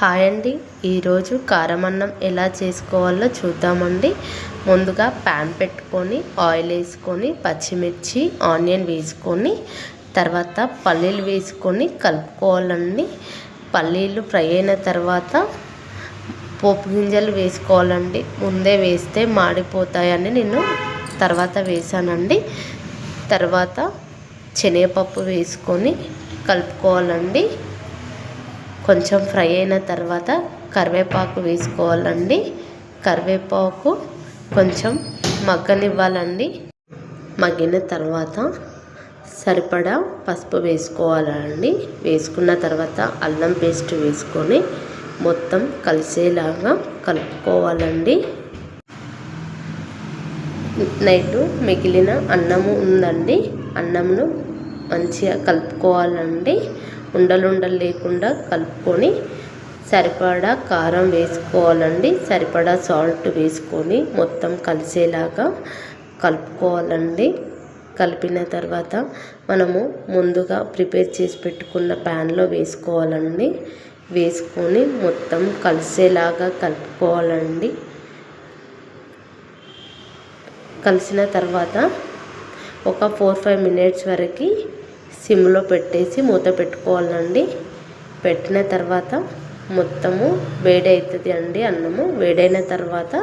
Hi అండి, ఈరోజు కారం అన్నం ఎలా చేసుకోవాలో చూద్దామండి. ముందుగా ప్యాన్ పెట్టుకొని ఆయిల్ వేసుకొని పచ్చిమిర్చి ఆనియన్ వేసుకొని తర్వాత పల్లీలు వేసుకొని కలుపుకోవాలండి. పల్లీలు ఫ్రై అయిన తర్వాత పోపు గింజలు వేసుకోవాలండి. ముందే వేస్తే మాడిపోతాయని నేను తర్వాత వేసానండి. తర్వాత శనగపప్పు వేసుకొని కలుపుకోవాలండి. కొంచెం ఫ్రై అయిన తర్వాత కరివేపాకు వేసుకోవాలండి. కరివేపాకు కొంచెం మగ్గనివ్వాలండి. మగ్గిన తర్వాత సరిపడా పసుపు వేసుకోవాలండి. వేసుకున్న తర్వాత అల్లం పేస్ట్ వేసుకొని మొత్తం కలిసేలాగా కలుపుకోవాలండి. నైట్ మిగిలిన అన్నము ఉందండి, అన్నంను మంచిగా కలుపుకోవాలండి. ఉండలు లేకుండా కలుపుకొని సరిపడా కారం వేసుకోవాలండి. సరిపడా సాల్ట్ వేసుకొని మొత్తం కలిసేలాగా కలుపుకోవాలండి. కలిపిన తర్వాత మనము ముందుగా ప్రిపేర్ చేసి పెట్టుకున్న ప్యాన్లో వేసుకోవాలండి. వేసుకొని మొత్తం కలిసేలాగా కలుపుకోవాలండి. కలిసిన తర్వాత ఒక 4-5 మినిట్స్ వరకు సిమ్లో పెట్టేసి మూత పెట్టుకోవాలండి. పెట్టిన తర్వాత మొత్తము వేడవుతుంది అండి. అన్నము వేడైన తర్వాత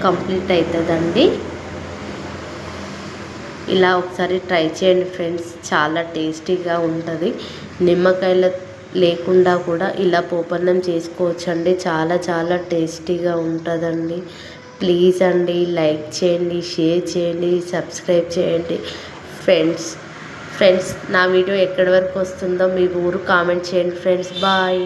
కంప్లీట్ అవుతుందండి. ఇలా ఒకసారి ట్రై చేయండి ఫ్రెండ్స్, చాలా టేస్టీగా ఉంటుంది. నిమ్మకాయల లేకుండా కూడా ఇలా పోపన్నం చేసుకోవచ్చండి. చాలా టేస్టీగా ఉంటుందండి. ప్లీజ్ అండి, లైక్ చేయండి, షేర్ చేయండి, సబ్స్క్రైబ్ చేయండి. ఫ్రెండ్స్ నా వీడియో ఎక్కడి వరకు వస్తుందో మీ ఊరు కామెంట్ చేయండి ఫ్రెండ్స్. బాయ్.